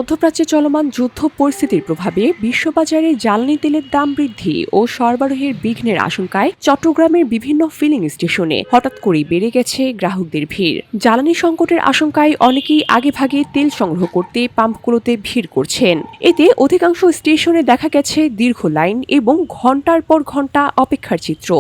মধ্যপ্রাচ্যে চলমান যুদ্ধ পরিস্থিতির প্রভাবে বিশ্ববাজারে জ্বালানি তেলের দাম বৃদ্ধি ও সরবরাহের বিঘ্নের আশঙ্কায় চট্টগ্রামের বিভিন্ন ফিলিং স্টেশনে হঠাৎ করেই বেড়ে গেছে গ্রাহকদের ভিড়। জ্বালানি সংকটের আশঙ্কায় অনেকেই আগেভাগে তেল সংগ্রহ করতে পাম্পগুলোতে ভিড় করছেন। এতে অধিকাংশ স্টেশনে দেখা গেছে দীর্ঘ লাইন এবং ঘণ্টার পর ঘণ্টা অপেক্ষার চিত্র।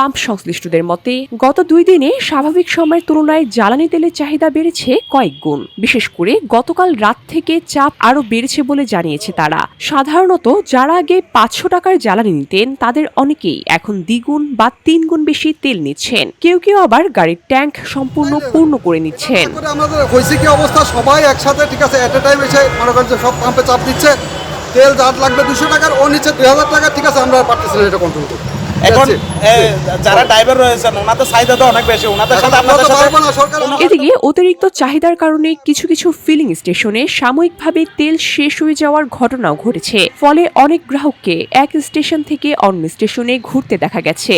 পাম্প সংশ্লিষ্টদের মতে গত 2 দিনে স্বাভাবিক সময়ের তুলনায় জ্বালানি তেলের চাহিদা বেড়েছে কয়েক গুণ। বিশেষ করে গতকাল রাত থেকে চাপ আরও বেড়েছে বলে জানিয়েছে তারা। সাধারণত যারা আগে 500 টাকার জ্বালানি নিতেন তাদের অনেকেই এখন দ্বিগুণ বা 3 গুণ বেশি তেল নিচ্ছেন। কেউ কেউ আবার গাড়ির ট্যাঙ্ক সম্পূর্ণ পূর্ণ করে নিচ্ছেন। আমাদের হয়েছে কি অবস্থা, সবাই একসাথে ঠিক আছে এট এ টাইম এসে মনে করেন সব পাম্পে চাপ দিচ্ছে। তেল যার লাগবে 200 টাকার, ও নিচ্ছে 2000 টাকা, ঠিক আছে আমরা পারতেছি না এটা কন্ট্রোল করতে। এখন যারা ড্রাইভার রয়েছেন ওনাদের চাহিদা তো অনেক বেশি, ওনাদের সাথে আপনাদের সাথে। এদিকে অতিরিক্ত চাহিদার কারণে কিছু কিছু ফিলিং স্টেশনে সাময়িকভাবে তেল শেষ হয়ে যাওয়ার ঘটনাও ঘটেছে। ফলে অনেক গ্রাহককে এক স্টেশন থেকে অন্য স্টেশনে ঘুরতে দেখা গেছে।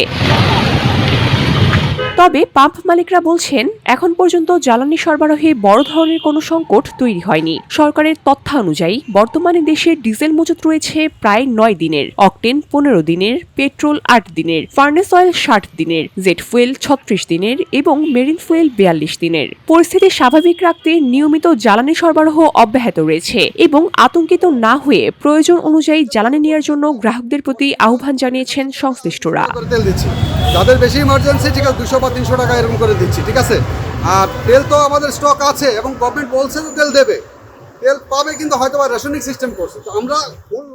তবে পাম্প মালিকরা বলছেন এখন পর্যন্ত জ্বালানি সরবরাহে বড় ধরনের কোনো সংকট তৈরি হয়নি। সরকারের তথ্যানুযায়ী বর্তমানে দেশে ডিজেল মজুত রয়েছে প্রায় 9 দিনের, অকটেন 15 দিনের, পেট্রোল 8 দিনের, ফার্নেস অয়েল 60 দিনের, জেট ফুয়েল 36 দিনের এবং মেরিন ফুয়েল 42 দিনের। পরিস্থিতি স্বাভাবিক রাখতে নিয়মিত জ্বালানি সরবরাহ অব্যাহত রয়েছে এবং আতঙ্কিত না হয়ে প্রয়োজন অনুযায়ী জ্বালানি নেওয়ার জন্য গ্রাহকদের প্রতি আহ্বান জানিয়েছেন সংশ্লিষ্টরা। যাদের বেশি ইমার্জেন্সি ঠিক আছে 200 বা 300 টাকা এরকম করে দিচ্ছি, ঠিক আছে। আর তেল তো আমাদের স্টক আছে এবং গভর্নমেন্ট বলছে যে তেল দেবে, তেল পাবে, কিন্তু হয়তো বা রেশনিং সিস্টেম করছে। তো আমরা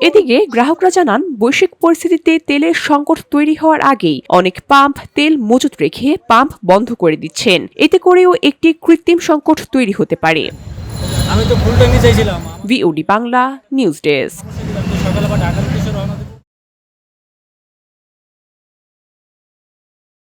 এদিকে গ্রাহকরা জানান বৈশ্বিক পরিস্থিতিতে তেলের সংকট তৈরি হওয়ার আগেই অনেক পাম্প তেল মজুত রেখে পাম্প বন্ধ করে দিচ্ছেন। এতে করেও একটি কৃত্রিম সংকট তৈরি হতে পারে। আমি তো ফুল ট্যাঙ্কি চাইছিলাম। VOD Bangla news desk.